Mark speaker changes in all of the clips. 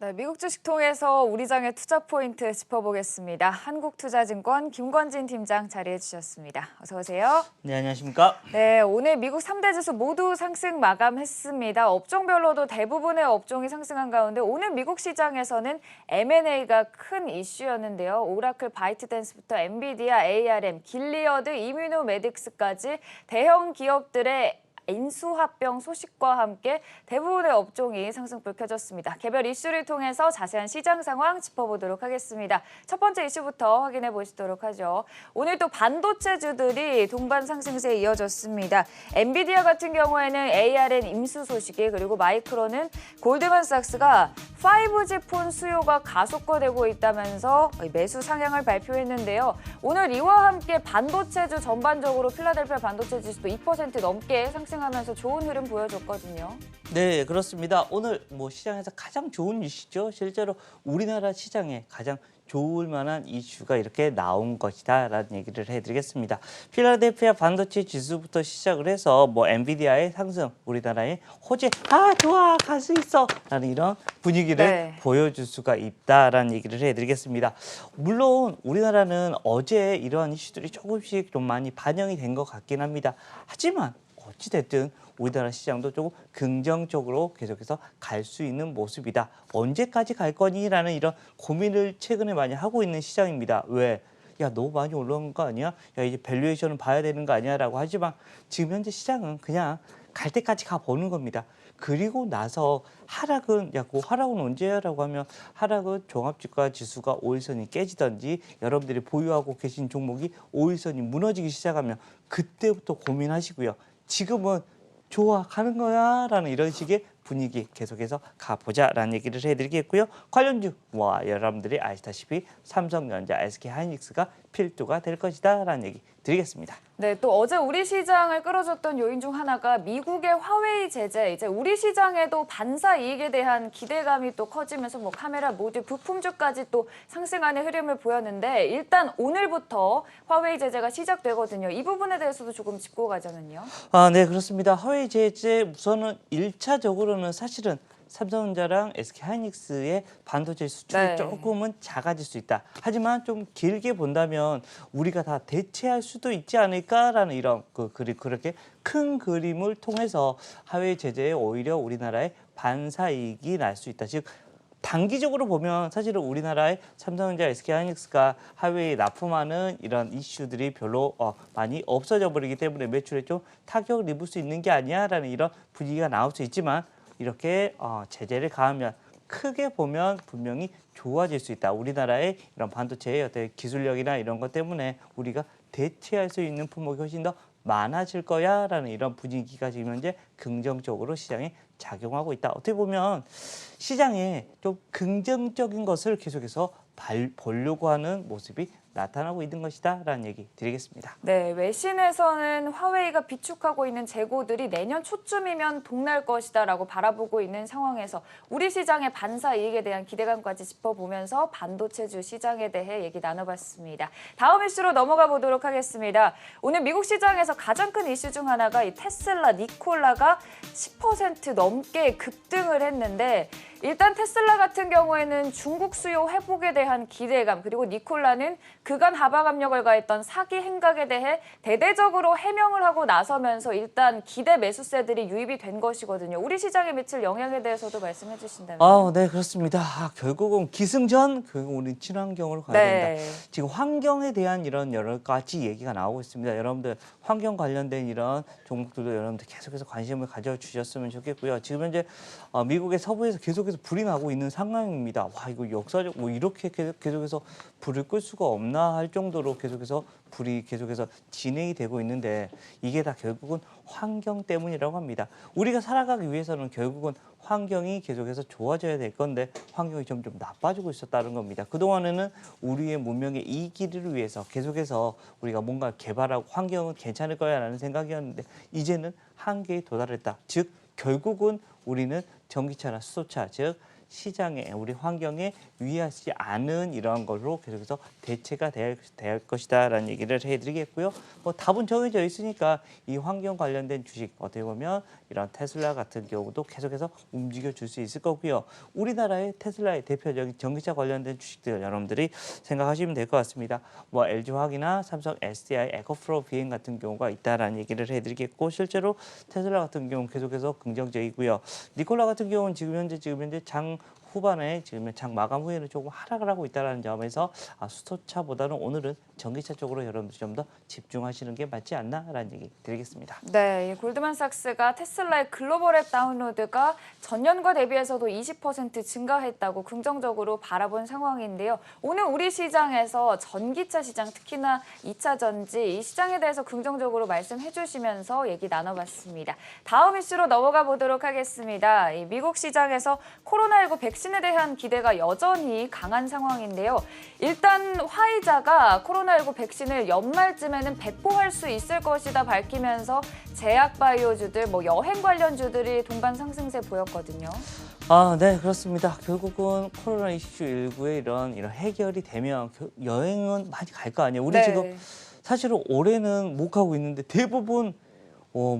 Speaker 1: 네, 미국 주식 통해서 우리 장의 투자 포인트 짚어보겠습니다. 한국투자증권 김권진 팀장 자리해 주셨습니다. 어서 오세요.
Speaker 2: 네, 안녕하십니까?
Speaker 1: 네, 오늘 미국 3대 지수 모두 상승 마감했습니다. 업종별로도 대부분의 업종이 상승한 가운데 오늘 미국 시장에서는 M&A가 큰 이슈였는데요. 오라클, 바이트댄스부터 엔비디아, ARM, 길리어드, 이뮤노메딕스까지 대형 기업들의 인수합병 소식과 함께 대부분의 업종이 상승불 켜졌습니다. 개별 이슈를 통해서 자세한 시장 상황 짚어보도록 하겠습니다. 첫 번째 이슈부터 확인해 보시도록 하죠. 오늘 또 반도체주들이 동반 상승세에 이어졌습니다. 엔비디아 같은 경우에는 ARM 임수 소식이, 그리고 마이크론은 골드만삭스가 5G 폰 수요가 가속화되고 있다면서 매수 상향을 발표했는데요. 오늘 이와 함께 반도체주 전반적으로 필라델피아 반도체 지수도 2% 넘게 상승하면서 좋은 흐름 보여줬거든요.
Speaker 2: 네, 그렇습니다. 오늘 시장에서 가장 좋은 이슈죠. 실제로 우리나라 시장에 가장 좋을 만한 이슈가 이렇게 나온 것이다라는 얘기를 해드리겠습니다. 필라델피아 반도체 지수부터 시작을 해서 엔비디아의 상승, 우리나라의 호재, 좋아, 갈 수 있어 라는 이런 분위기를 보여줄 수가 있다라는 얘기를 해드리겠습니다. 물론 우리나라는 어제 이러한 이슈들이 조금씩 좀 많이 반영이 된 것 같긴 합니다. 하지만 어찌됐든 우리나라 시장도 조금 긍정적으로 계속해서 갈 수 있는 모습이다. 언제까지 갈 거니라는 이런 고민을 최근에 많이 하고 있는 시장입니다. 왜? 야, 너무 많이 올라온 거 아니야? 야, 이제 밸류에이션은 봐야 되는 거 아니야? 라고 하지만 지금 현재 시장은 그냥 갈 때까지 가보는 겁니다. 그리고 나서 하락은, 그 하락은 언제야? 라고 하면 하락은 종합주가 지수가 5일선이 깨지든지 여러분들이 보유하고 계신 종목이 5일선이 무너지기 시작하면 그때부터 고민하시고요. 지금은 좋아, 가는 거야 라는 이런 식의 분위기 계속해서 가보자라는 얘기를 해드리겠고요. 관련주, 여러분들이 아시다시피 삼성전자, SK하이닉스가 필두가 될 것이다 라는 얘기 드리겠습니다.
Speaker 1: 네, 또 어제 우리 시장을 끌어줬던 요인 중 하나가 미국의 화웨이 제재, 이제 우리 시장에도 반사 이익에 대한 기대감이 또 커지면서 카메라 모듈 부품주까지 또 상승하는 흐름을 보였는데, 일단 오늘부터 화웨이 제재가 시작되거든요. 이 부분에 대해서도 조금 짚고 가자면요.
Speaker 2: 네, 그렇습니다. 화웨이 제재 우선은 1차적으로는 사실은 삼성전자랑 SK하이닉스의 반도체 수출이 조금은 작아질 수 있다. 하지만 좀 길게 본다면 우리가 다 대체할 수도 있지 않을까라는 이런 그렇게 큰 그림을 통해서 화웨이 제재에 오히려 우리나라의 반사이익이 날 수 있다. 즉 단기적으로 보면 사실은 우리나라의 삼성전자, SK하이닉스가 화웨이 납품하는 이런 이슈들이 별로 많이 없어져 버리기 때문에 매출에 좀 타격을 입을 수 있는 게 아니야라는 이런 분위기가 나올 수 있지만, 이렇게 제재를 가하면 크게 보면 분명히 좋아질 수 있다. 우리나라의 이런 반도체의 어떤 기술력이나 이런 것 때문에 우리가 대체할 수 있는 품목이 훨씬 더 많아질 거야 라는 이런 분위기가 지금 현재 긍정적으로 시장에 작용하고 있다. 어떻게 보면 시장에 좀 긍정적인 것을 계속해서 보려고 하는 모습이 나타나고 있는 것이다 라는 얘기 드리겠습니다.
Speaker 1: 네, 외신에서는 화웨이가 비축하고 있는 재고들이 내년 초쯤이면 동날 것이다 라고 바라보고 있는 상황에서 우리 시장의 반사 이익에 대한 기대감까지 짚어보면서 반도체주 시장에 대해 얘기 나눠봤습니다. 다음 이슈로 넘어가 보도록 하겠습니다. 오늘 미국 시장에서 가장 큰 이슈 중 하나가 이 테슬라, 니콜라가 10% 넘게 급등을 했는데, 일단 테슬라 같은 경우에는 중국 수요 회복에 대한 기대감, 그리고 니콜라는 그간 하방 압력을 가했던 사기 행각에 대해 대대적으로 해명을 하고 나서면서 일단 기대 매수세들이 유입이 된 것이거든요. 우리 시장에 미칠 영향에 대해서도 말씀해 주신다면.
Speaker 2: 네, 그렇습니다. 결국은 기승전, 결국 우리 친환경으로 가야 된다. 지금 환경에 대한 이런 여러 가지 얘기가 나오고 있습니다. 여러분들 환경 관련된 이런 종목들도 여러분들 계속해서 관심을 가져주셨으면 좋겠고요. 지금 현재 미국의 서부에서 계속해서 불이 나고 있는 상황입니다. 이거 역사적 이렇게 계속해서 불을 끌 수가 없나 할 정도로 계속해서 불이 계속해서 진행이 되고 있는데, 이게 다 결국은 환경 때문이라고 합니다. 우리가 살아가기 위해서는 결국은 환경이 계속해서 좋아져야 될 건데 환경이 점점 나빠지고 있었다는 겁니다. 그동안에는 우리의 문명의 이 길을 위해서 계속해서 우리가 뭔가 개발하고 환경은 괜찮을 거야라는 생각이었는데, 이제는 한계에 도달했다. 즉 결국은 우리는 전기차나 수소차, 즉 시장에 우리 환경에 위하지 않은 이러한 걸로 계속해서 대체가 될 것이다라는 얘기를 해드리겠고요. 뭐 답은 정해져 있으니까 이 환경 관련된 주식 어떻게 보면 이런 테슬라 같은 경우도 계속해서 움직여 줄 수 있을 거고요. 우리나라의 테슬라의 대표적인 전기차 관련된 주식들 여러분들이 생각하시면 될 것 같습니다. 뭐 LG화학이나 삼성 SDI, 에코프로 비행 같은 경우가 있다라는 얘기를 해드리겠고 실제로 테슬라 같은 경우는 계속해서 긍정적이고요. 니콜라 같은 경우는 지금 현재 장 후반에 지금 장 마감 후에는 조금 하락을 하고 있다는 점에서 수소차보다는 오늘은 전기차 쪽으로 여러분들 좀 더 집중하시는 게 맞지 않나라는 얘기 드리겠습니다.
Speaker 1: 네, 이 골드만삭스가 테슬라의 글로벌 앱 다운로드가 전년과 대비해서도 20% 증가했다고 긍정적으로 바라본 상황인데요. 오늘 우리 시장에서 전기차 시장, 특히나 2차 전지 이 시장에 대해서 긍정적으로 말씀해 주시면서 얘기 나눠봤습니다. 다음 이슈로 넘어가 보도록 하겠습니다. 이 미국 시장에서 코로나19 백신에 대한 기대가 여전히 강한 상황인데요. 일단 화이자가 코로나19 백신을 연말쯤에는 배포할 수 있을 것이다 밝히면서 제약바이오주들, 여행 관련주들이 동반 상승세 보였거든요.
Speaker 2: 네, 그렇습니다. 결국은 코로나 이슈 19의 이런 해결이 되면 여행은 많이 갈 거 아니에요. 우리
Speaker 1: 네.
Speaker 2: 지금 사실은 올해는 못 가고 있는데 대부분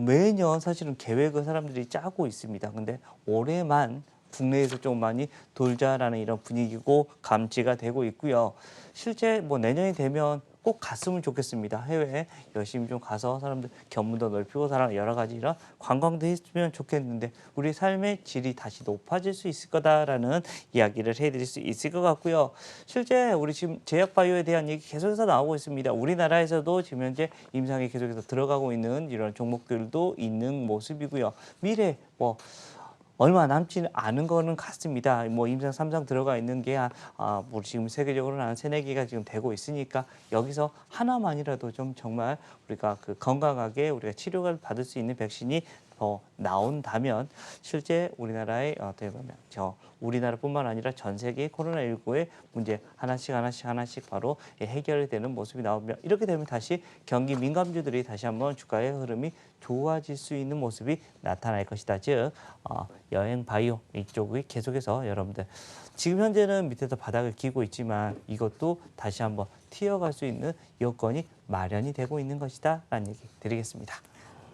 Speaker 2: 매년 사실은 계획을 사람들이 짜고 있습니다. 근데 올해만 국내에서 좀 많이 돌자라는 이런 분위기고 감지가 되고 있고요. 실제 내년이 되면 꼭 갔으면 좋겠습니다. 해외에 열심히 좀 가서 사람들 견문도 넓히고 여러 가지 이런 관광도 했으면 좋겠는데 우리 삶의 질이 다시 높아질 수 있을 거다라는 이야기를 해드릴 수 있을 것 같고요. 실제 우리 지금 제약바이오에 대한 얘기 계속해서 나오고 있습니다. 우리나라에서도 지금 현재 임상에 계속해서 들어가고 있는 이런 종목들도 있는 모습이고요. 미래 얼마 남지 않은 거는 같습니다. 임상 3상 들어가 있는 게 우리 지금 세계적으로는 한 3-4개가 지금 되고 있으니까 여기서 하나만이라도 좀 정말 우리가 건강하게 우리가 치료를 받을 수 있는 백신이 더 나온다면 실제 우리나라의 어떻게 보면 우리나라뿐만 아니라 전 세계 코로나19의 문제 하나씩 바로 해결이 되는 모습이 나오면 이렇게 되면 다시 경기 민감주들이 다시 한번 주가의 흐름이 좋아질 수 있는 모습이 나타날 것이다. 즉 여행 바이오 이쪽이 계속해서 여러분들 지금 현재는 밑에서 바닥을 기고 있지만 이것도 다시 한번 튀어갈 수 있는 여건이 마련이 되고 있는 것이다 라는 얘기 드리겠습니다.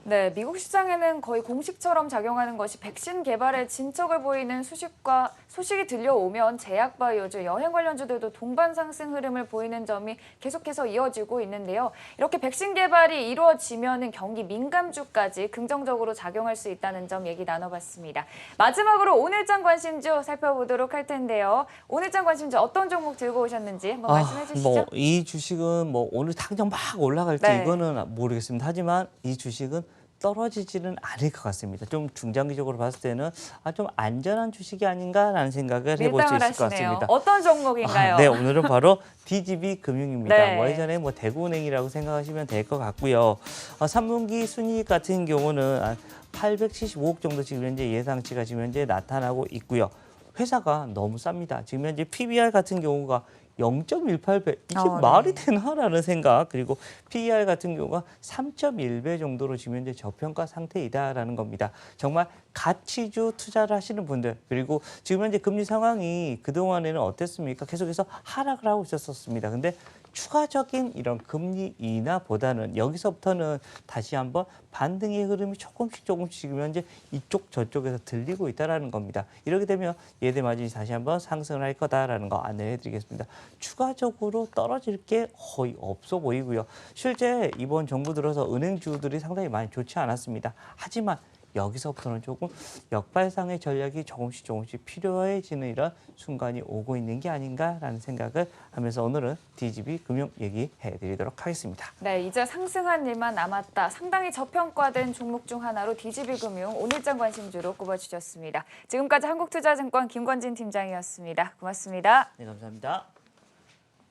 Speaker 1: 네, 미국 시장에는 거의 공식처럼 작용하는 것이 백신 개발에 진척을 보이는 소식이 들려오면 제약바이오주, 여행 관련주들도 동반 상승 흐름을 보이는 점이 계속해서 이어지고 있는데요. 이렇게 백신 개발이 이루어지면 경기 민감주까지 긍정적으로 작용할 수 있다는 점 얘기 나눠봤습니다. 마지막으로 오늘장 관심주 살펴보도록 할 텐데요. 오늘장 관심주 어떤 종목 들고 오셨는지 한번 말씀해 주시죠.
Speaker 2: 이 주식은 오늘 당장 막 올라갈지
Speaker 1: 네.
Speaker 2: 이거는 모르겠습니다. 하지만 이 주식은 떨어지지는 않을 것 같습니다. 좀 중장기적으로 봤을 때는 좀 안전한 주식이 아닌가라는 생각을 해볼 수 있을 것 같습니다.
Speaker 1: 어떤 종목인가요?
Speaker 2: 네, 오늘은 바로 DGB 금융입니다.
Speaker 1: 네.
Speaker 2: 예전에 대구은행이라고 생각하시면 될 것 같고요. 3분기 순이익 같은 경우는 875억 정도 지금 현재 예상치가 지금 현재 나타나고 있고요. 회사가 너무 쌉니다. 지금 현재 PBR 같은 경우가 0.18배 이게 말이 되나라는 생각 그리고 PER 같은 경우가 3.1배 정도로 지금 현재 저평가 상태이다라는 겁니다. 정말 가치주 투자를 하시는 분들 그리고 지금 현재 금리 상황이 그동안에는 어땠습니까? 계속해서 하락을 하고 있었습니다. 근데 추가적인 이런 금리 인하보다는 여기서부터는 다시 한번 반등의 흐름이 조금씩 지금 현재 이쪽 저쪽에서 들리고 있다라는 겁니다. 이렇게 되면 예대 마진이 다시 한번 상승을 할 거다라는 거 안내해드리겠습니다. 추가적으로 떨어질 게 거의 없어 보이고요. 실제 이번 정부 들어서 은행주들이 상당히 많이 좋지 않았습니다. 하지만 여기서부터는 조금 역발상의 전략이 조금씩 필요해지는 이런 순간이 오고 있는 게 아닌가라는 생각을 하면서 오늘은 DGB 금융 얘기해드리도록 하겠습니다.
Speaker 1: 네, 이제 상승한 일만 남았다. 상당히 저평가된 종목 중 하나로 DGB 금융 오늘장 관심주로 꼽아주셨습니다. 지금까지 한국투자증권 김권진 팀장이었습니다. 고맙습니다.
Speaker 2: 네, 감사합니다.